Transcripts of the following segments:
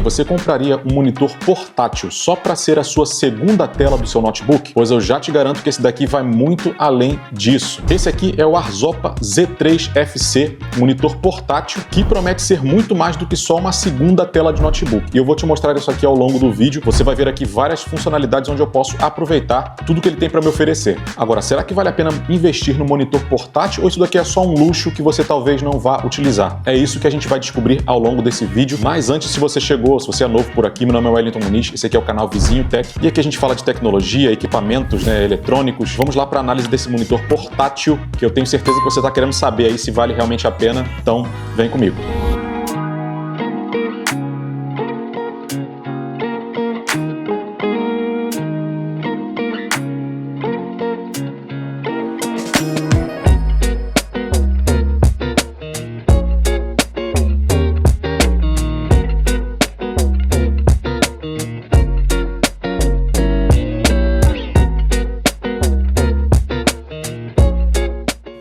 aí, você compraria um monitor portátil só para ser a sua segunda tela do seu notebook? Pois eu já te garanto que esse daqui vai muito além disso. Esse aqui é o Arzopa Z3 FC, monitor portátil que promete ser muito mais do que só uma segunda tela de notebook. E eu vou te mostrar isso aqui ao longo do vídeo. Você vai ver aqui várias funcionalidades onde eu posso aproveitar tudo que ele tem para me oferecer. Agora, será que vale a pena investir no monitor portátil ou isso daqui é só um luxo que você talvez não vá utilizar? É isso que a gente vai descobrir ao longo desse vídeo. Mas antes, se você chegou, se você é novo por aqui, meu nome é Wellington Muniz, esse aqui é o canal Vizinho Tech e aqui a gente fala de tecnologia, equipamentos, eletrônicos. Vamos lá para a análise desse monitor portátil que eu tenho certeza que você está querendo saber aí se vale realmente a pena. Então, vem comigo.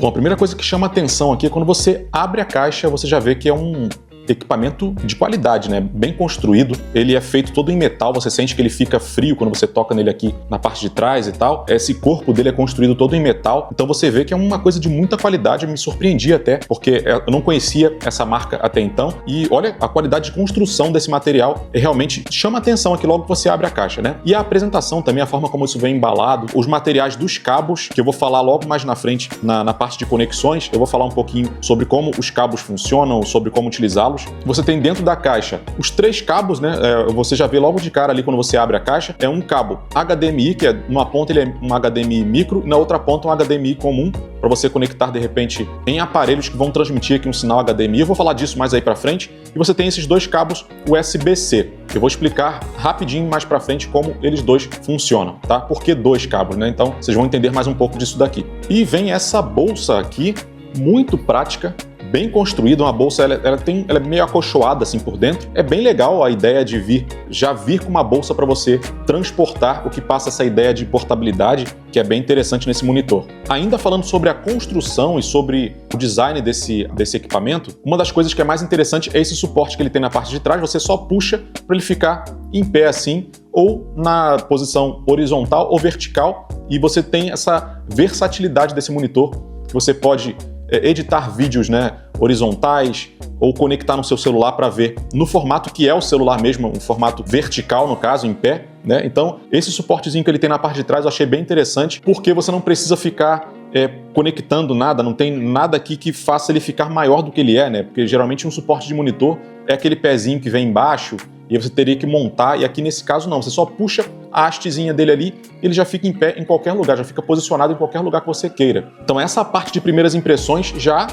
Bom, a primeira coisa que chama atenção aqui é quando você abre a caixa, você já vê que é um equipamento de qualidade, né? Bem construído. Ele é feito todo em metal, você sente que ele fica frio quando você toca nele aqui na parte de trás e tal. Esse corpo dele é construído todo em metal, então você vê que é uma coisa de muita qualidade. Eu me surpreendi até, porque eu não conhecia essa marca até então. E olha, a qualidade de construção desse material realmente chama atenção aqui logo que você abre a caixa, né? E a apresentação também, a forma como isso vem embalado, os materiais dos cabos, que eu vou falar logo mais na frente, na parte de conexões, eu vou falar um pouquinho sobre como os cabos funcionam, sobre como utilizá-los. Você tem dentro da caixa os 3 cabos, né? Você já vê logo de cara ali quando você abre a caixa. É um cabo HDMI, que é numa ponta ele é um HDMI micro, e na outra ponta um HDMI comum, para você conectar de repente em aparelhos que vão transmitir aqui um sinal HDMI. Eu vou falar disso mais aí para frente. E você tem esses 2 cabos USB-C. Eu vou explicar rapidinho mais para frente como eles dois funcionam, tá? Por que 2 cabos, né? Então vocês vão entender mais um pouco disso daqui. E vem essa bolsa aqui, muito prática, bem construída, uma bolsa, ela é meio acolchoada assim por dentro. É bem legal a ideia de já vir com uma bolsa para você transportar, o que passa essa ideia de portabilidade, que é bem interessante nesse monitor. Ainda falando sobre a construção e sobre o design desse equipamento, uma das coisas que é mais interessante é esse suporte que ele tem na parte de trás. Você só puxa para ele ficar em pé assim, ou na posição horizontal ou vertical, e você tem essa versatilidade desse monitor, que você pode editar vídeos, né, horizontais ou conectar no seu celular para ver no formato que é o celular mesmo, um formato vertical no caso, em pé, né? Então esse suportezinho que ele tem na parte de trás eu achei bem interessante, porque você não precisa ficar conectando nada, não tem nada aqui que faça ele ficar maior do que ele é, né? Porque geralmente um suporte de monitor é aquele pezinho que vem embaixo e você teria que montar, e aqui nesse caso não, você só puxa a hastezinha dele ali, ele já fica em pé em qualquer lugar, já fica posicionado em qualquer lugar que você queira. Então essa parte de primeiras impressões já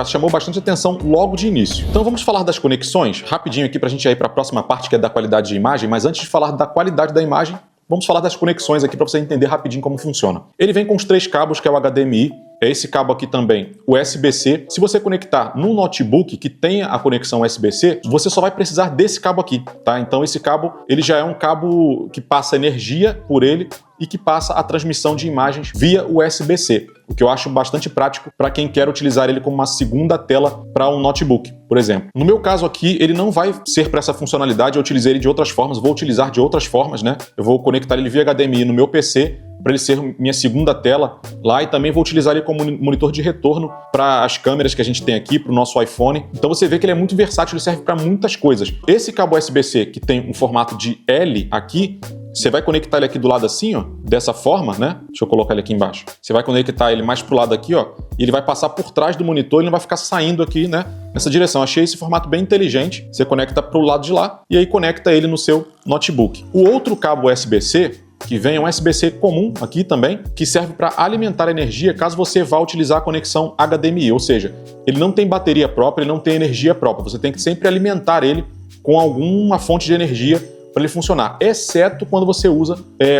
chamou bastante atenção logo de início. Então vamos falar das conexões, rapidinho aqui para a gente ir para a próxima parte, que é da qualidade de imagem, mas antes de falar da qualidade da imagem, vamos falar das conexões aqui para você entender rapidinho como funciona. Ele vem com os 3 cabos, que é o HDMI, é esse cabo aqui também, o USB-C. Se você conectar num notebook que tenha a conexão USB-C, você só vai precisar desse cabo aqui, tá? Então esse cabo, ele já é um cabo que passa energia por ele e que passa a transmissão de imagens via USB-C, o que eu acho bastante prático para quem quer utilizar ele como uma segunda tela para um notebook, por exemplo. No meu caso aqui, ele não vai ser para essa funcionalidade, eu utilizei ele de outras formas, vou utilizar de outras formas, né? Eu vou conectar ele via HDMI no meu PC, para ele ser minha segunda tela lá, e também vou utilizar ele como monitor de retorno para as câmeras que a gente tem aqui, para o nosso iPhone. Então você vê que ele é muito versátil, ele serve para muitas coisas. Esse cabo USB-C que tem um formato de L aqui, você vai conectar ele aqui do lado assim, ó, dessa forma, né? Deixa eu colocar ele aqui embaixo. Você vai conectar ele mais pro lado aqui, ó, e ele vai passar por trás do monitor, ele não vai ficar saindo aqui, né, nessa direção. Achei esse formato bem inteligente. Você conecta pro lado de lá e aí conecta ele no seu notebook. O outro cabo USB-C que vem é um USB-C comum aqui também, que serve para alimentar energia caso você vá utilizar a conexão HDMI, ou seja, ele não tem bateria própria, ele não tem energia própria, você tem que sempre alimentar ele com alguma fonte de energia para ele funcionar, exceto quando você usa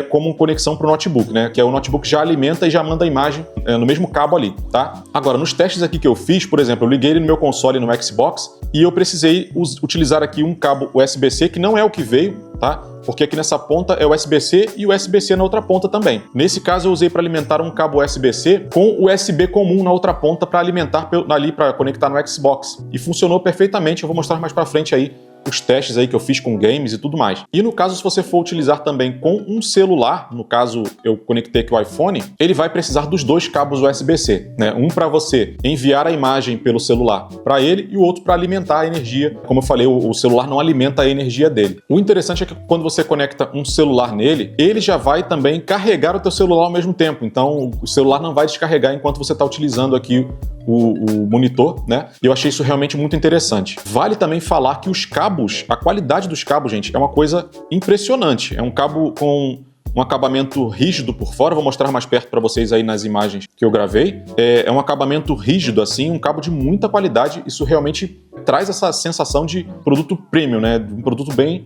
como conexão para o notebook, né? Que é o notebook já alimenta e já manda a imagem no mesmo cabo ali, tá? Agora, nos testes aqui que eu fiz, por exemplo, eu liguei ele no meu console no Xbox e eu precisei utilizar aqui um cabo USB-C, que não é o que veio, tá? Porque aqui nessa ponta é USB-C e USB-C na outra ponta também. Nesse caso eu usei para alimentar um cabo USB-C com USB comum na outra ponta para alimentar ali para conectar no Xbox. E funcionou perfeitamente, eu vou mostrar mais para frente aí os testes aí que eu fiz com games e tudo mais. E no caso, se você for utilizar também com um celular, no caso eu conectei aqui o iPhone, ele vai precisar dos dois cabos USB-C, né? Um para você enviar a imagem pelo celular para ele e o outro para alimentar a energia. Como eu falei, o celular não alimenta a energia dele. O interessante é que quando você conecta um celular nele, ele já vai também carregar o teu celular ao mesmo tempo. Então o celular não vai descarregar enquanto você está utilizando aqui o monitor, né? E eu achei isso realmente muito interessante. Vale também falar que os cabos, a qualidade dos cabos, gente, é uma coisa impressionante. É um cabo com um acabamento rígido por fora, vou mostrar mais perto para vocês aí nas imagens que eu gravei. É um acabamento rígido assim, um cabo de muita qualidade. Isso realmente traz essa sensação de produto premium, né? Um produto bem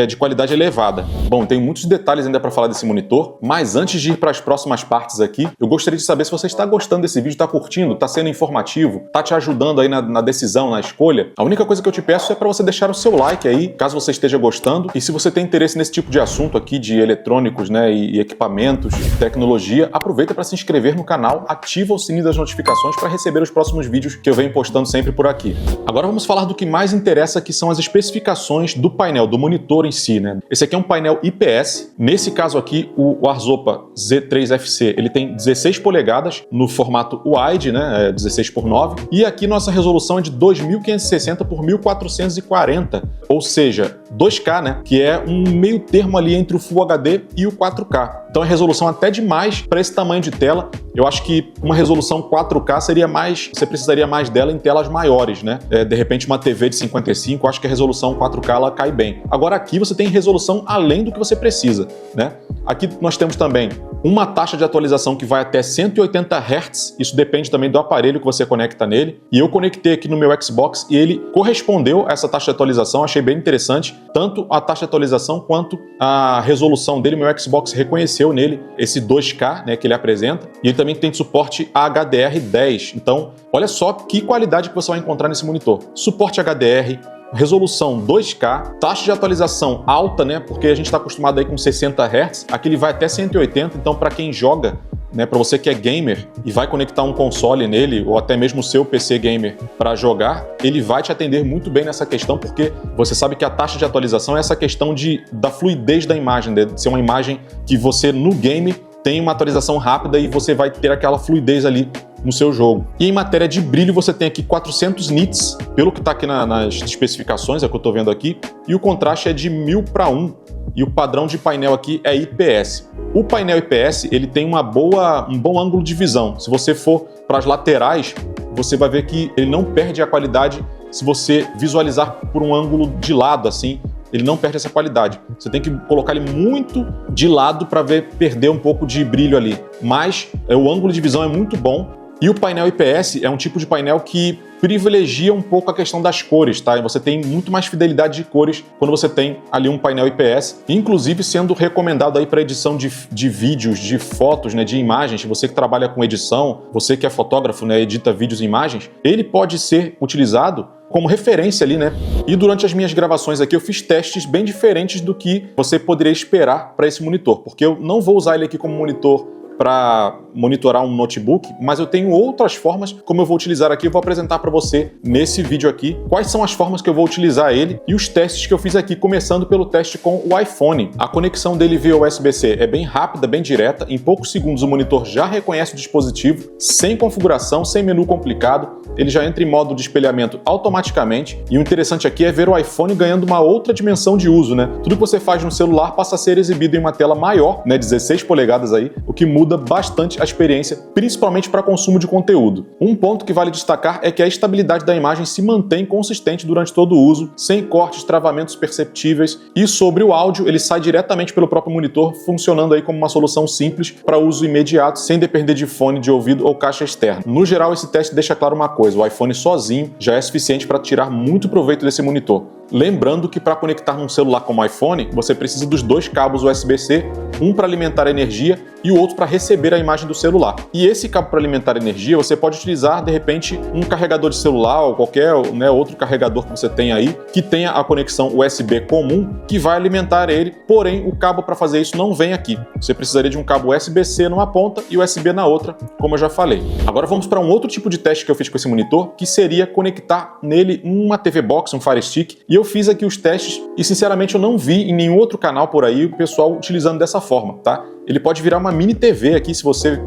de qualidade elevada. Bom, tem muitos detalhes ainda para falar desse monitor, mas antes de ir para as próximas partes aqui, eu gostaria de saber se você está gostando desse vídeo, está curtindo, está sendo informativo, está te ajudando aí na decisão, na escolha. A única coisa que eu te peço é para você deixar o seu like aí, caso você esteja gostando, e se você tem interesse nesse tipo de assunto aqui de eletrônicos, né, e equipamentos, tecnologia, aproveita para se inscrever no canal, ativa o sininho das notificações para receber os próximos vídeos que eu venho postando sempre por aqui. Agora vamos falar do que mais interessa, que são as especificações do painel, do monitor em si, né? Esse aqui é um painel IPS. Nesse caso aqui, o Arzopa Z3FC, ele tem 16 polegadas no formato wide, né? 16:9. E aqui nossa resolução é de 2560 por 1440, ou seja, 2K, né? Que é um meio termo ali entre o Full HD e o 4K. Então é resolução até demais para esse tamanho de tela. Eu acho que uma resolução 4K seria mais, você precisaria mais dela em telas maiores, né? De repente uma TV de 55, eu acho que a resolução 4K ela cai bem. Agora aqui você tem resolução além do que você precisa, né? Aqui nós temos também uma taxa de atualização que vai até 180 Hz, isso depende também do aparelho que você conecta nele. E eu conectei aqui no meu Xbox e ele correspondeu a essa taxa de atualização, achei bem interessante, tanto a taxa de atualização quanto a resolução dele. Meu Xbox reconheceu nele esse 2K, né, que ele apresenta, e ele também tem suporte a HDR10. Então, olha só que qualidade que você vai encontrar nesse monitor. Suporte HDR, resolução 2K, taxa de atualização alta, né, porque a gente está acostumado aí com 60 Hz, aqui ele vai até 180, então para quem joga, né, para você que é gamer e vai conectar um console nele, ou até mesmo o seu PC gamer para jogar, ele vai te atender muito bem nessa questão, porque você sabe que a taxa de atualização é essa questão da fluidez da imagem, de ser uma imagem que você no game tem uma atualização rápida e você vai ter aquela fluidez ali no seu jogo. E em matéria de brilho, você tem aqui 400 nits, pelo que está aqui nas especificações, é o que eu estou vendo aqui, e o contraste é de 1000:1, e o padrão de painel aqui é IPS. O painel IPS ele tem um bom ângulo de visão. Se você for para as laterais, você vai ver que ele não perde a qualidade se você visualizar por um ângulo de lado, assim, ele não perde essa qualidade. Você tem que colocar ele muito de lado para perder um pouco de brilho ali. Mas o ângulo de visão é muito bom. E o painel IPS é um tipo de painel que privilegia um pouco a questão das cores, tá? E você tem muito mais fidelidade de cores quando você tem ali um painel IPS, inclusive sendo recomendado aí para edição de vídeos, de fotos, né, de imagens. Você que trabalha com edição, você que é fotógrafo, né, edita vídeos e imagens, ele pode ser utilizado como referência ali, né? E durante as minhas gravações aqui eu fiz testes bem diferentes do que você poderia esperar para esse monitor, porque eu não vou usar ele aqui como monitor para monitorar um notebook, mas eu tenho outras formas como eu vou utilizar aqui. Eu vou apresentar para você nesse vídeo aqui quais são as formas que eu vou utilizar ele e os testes que eu fiz aqui, começando pelo teste com o iPhone. A conexão dele via USB-C é bem rápida, bem direta. Em poucos segundos o monitor já reconhece o dispositivo, sem configuração, sem menu complicado. Ele já entra em modo de espelhamento automaticamente. E o interessante aqui é ver o iPhone ganhando uma outra dimensão de uso, né? Tudo que você faz no celular passa a ser exibido em uma tela maior, né, 16 polegadas aí, o que muda bastante a experiência, principalmente para consumo de conteúdo. Um ponto que vale destacar é que a estabilidade da imagem se mantém consistente durante todo o uso, sem cortes, travamentos perceptíveis. E sobre o áudio, ele sai diretamente pelo próprio monitor, funcionando aí como uma solução simples para uso imediato, sem depender de fone de ouvido ou caixa externa. No geral, esse teste deixa claro uma coisa: o iPhone sozinho já é suficiente para tirar muito proveito desse monitor. Lembrando que para conectar num celular como o iPhone, você precisa dos dois cabos USB-C, um para alimentar a energia e o outro para receber a imagem do celular. E esse cabo para alimentar energia, você pode utilizar, de repente, um carregador de celular ou qualquer, né, outro carregador que você tenha aí, que tenha a conexão USB comum, que vai alimentar ele, porém o cabo para fazer isso não vem aqui. Você precisaria de um cabo USB-C numa ponta e USB na outra, como eu já falei. Agora vamos para um outro tipo de teste que eu fiz com esse monitor, que seria conectar nele uma TV Box, um Fire Stick, e eu Eu fiz aqui os testes e, sinceramente, eu não vi em nenhum outro canal por aí o pessoal utilizando dessa forma, tá? Ele pode virar uma mini TV aqui se você,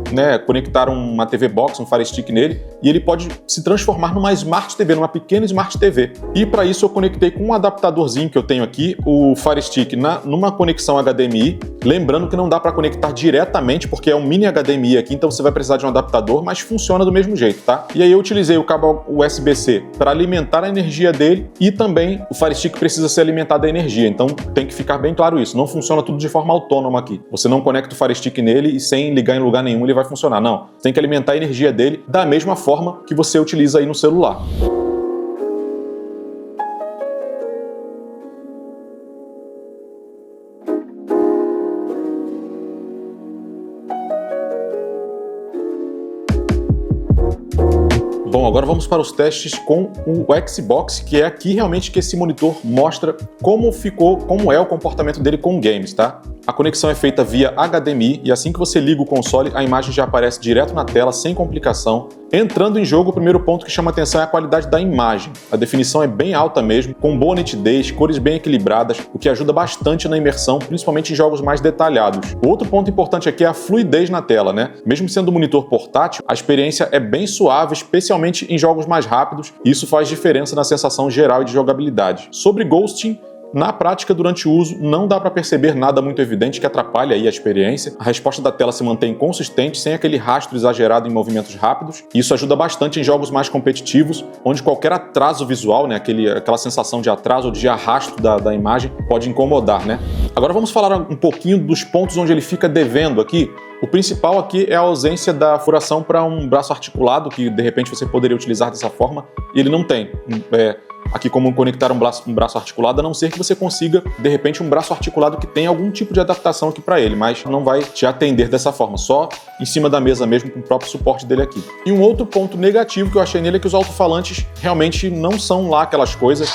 conectar uma TV Box, um Fire Stick nele, e ele pode se transformar numa Smart TV, numa pequena Smart TV. E para isso eu conectei com um adaptadorzinho que eu tenho aqui, o Fire Stick numa conexão HDMI, lembrando que não dá para conectar diretamente porque é um mini HDMI aqui, então você vai precisar de um adaptador, mas funciona do mesmo jeito, tá? E aí eu utilizei o cabo USB-C para alimentar a energia dele e também o Fire Stick precisa ser alimentado da energia, então tem que ficar bem claro isso, não funciona tudo de forma autônoma aqui. Você não conecta o Fire Stick nele e sem ligar em lugar nenhum ele vai funcionar. Não, você tem que alimentar a energia dele da mesma forma que você utiliza aí no celular. Bom, agora vamos para os testes com o Xbox, que é aqui realmente que esse monitor mostra como é o comportamento dele com games, tá? A conexão é feita via HDMI e assim que você liga o console, a imagem já aparece direto na tela, sem complicação. Entrando em jogo, o primeiro ponto que chama atenção é a qualidade da imagem. A definição é bem alta mesmo, com boa nitidez, cores bem equilibradas, o que ajuda bastante na imersão, principalmente em jogos mais detalhados. O outro ponto importante aqui é a fluidez na tela, né? Mesmo sendo um monitor portátil, a experiência é bem suave, especialmente em jogos mais rápidos, e isso faz diferença na sensação geral de jogabilidade. Sobre ghosting, na prática, durante o uso, não dá para perceber nada muito evidente que atrapalhe aí a experiência. A resposta da tela se mantém consistente, sem aquele rastro exagerado em movimentos rápidos. E isso ajuda bastante em jogos mais competitivos, onde qualquer atraso visual, aquela sensação de atraso ou de arrasto da imagem, pode incomodar, né? Agora vamos falar um pouquinho dos pontos onde ele fica devendo aqui. O principal aqui é a ausência da furação para um braço articulado, que de repente você poderia utilizar dessa forma, e ele não tem. Aqui como conectar um braço articulado, a não ser que você consiga, de repente, um braço articulado que tem algum tipo de adaptação aqui para ele, mas não vai te atender dessa forma, só em cima da mesa mesmo, com o próprio suporte dele aqui. E um outro ponto negativo que eu achei nele é que os alto-falantes realmente não são lá aquelas coisas.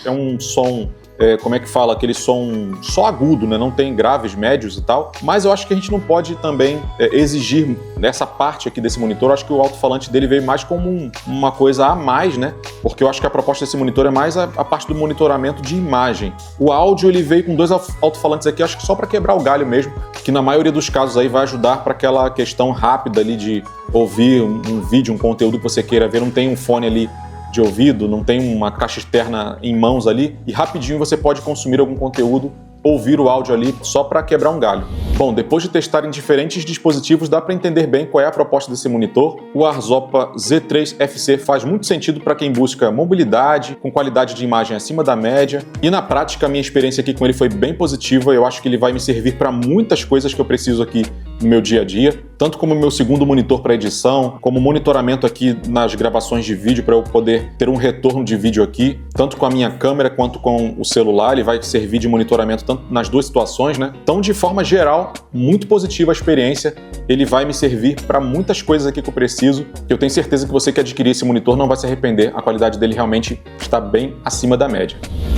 É um som, como é que fala? Aquele som só agudo, né? Não tem graves, médios e tal. Mas eu acho que a gente não pode também exigir nessa parte aqui desse monitor. Eu acho que o alto-falante dele veio mais como uma coisa a mais, né? Porque eu acho que a proposta desse monitor é mais a parte do monitoramento de imagem. O áudio, ele veio com dois alto-falantes aqui, acho que só para quebrar o galho mesmo, que na maioria dos casos aí vai ajudar para aquela questão rápida ali de ouvir um vídeo, um conteúdo que você queira ver. Não tem um fone ali de ouvido, não tem uma caixa externa em mãos ali e rapidinho você pode consumir algum conteúdo, ouvir o áudio ali só para quebrar um galho. Bom, depois de testar em diferentes dispositivos, dá para entender bem qual é a proposta desse monitor. O Arzopa Z3 FC faz muito sentido para quem busca mobilidade, com qualidade de imagem acima da média, e na prática a minha experiência aqui com ele foi bem positiva. Eu acho que ele vai me servir para muitas coisas que eu preciso aqui no meu dia a dia, tanto como meu segundo monitor para edição, como monitoramento aqui nas gravações de vídeo para eu poder ter um retorno de vídeo aqui, tanto com a minha câmera quanto com o celular. Ele vai servir de monitoramento tanto nas duas situações, né? Então, de forma geral, muito positiva a experiência. Ele vai me servir para muitas coisas aqui que eu preciso. Eu tenho certeza que você que adquirir esse monitor não vai se arrepender. A qualidade dele realmente está bem acima da média.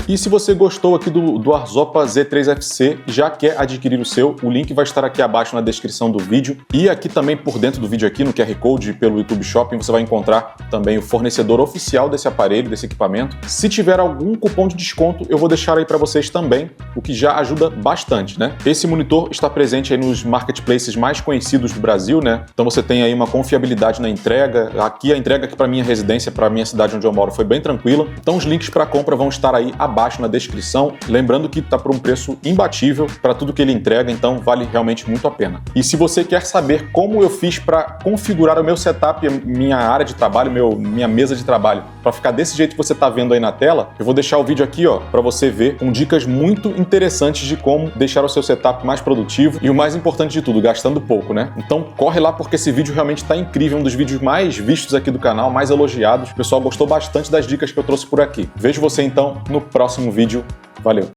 E se você gostou aqui do Arzopa Z3 FC, já quer adquirir o seu, o link vai estar aqui abaixo na descrição do vídeo. E aqui também por dentro do vídeo aqui no QR Code pelo YouTube Shopping, você vai encontrar também o fornecedor oficial desse aparelho, desse equipamento. Se tiver algum cupom de desconto, eu vou deixar aí para vocês também, o que já ajuda bastante, né? Esse monitor está presente aí nos marketplaces mais conhecidos do Brasil, né? Então você tem aí uma confiabilidade na entrega. Aqui a entrega aqui para minha residência, para minha cidade onde eu moro, foi bem tranquila. Então os links para compra vão estar aí abaixo na descrição. Lembrando que está por um preço imbatível para tudo que ele entrega, então vale realmente muito a pena. E se você quer saber como eu fiz para configurar o meu setup, minha área de trabalho, minha mesa de trabalho, para ficar desse jeito que você está vendo aí na tela, eu vou deixar o vídeo aqui, ó, para você ver, com dicas muito interessantes de como deixar o seu setup mais produtivo e o mais importante de tudo, gastando pouco, né? Então corre lá porque esse vídeo realmente está incrível, um dos vídeos mais vistos aqui do canal, mais elogiados. O pessoal gostou bastante das dicas que eu trouxe por aqui. Vejo você então no próximo vídeo. Valeu!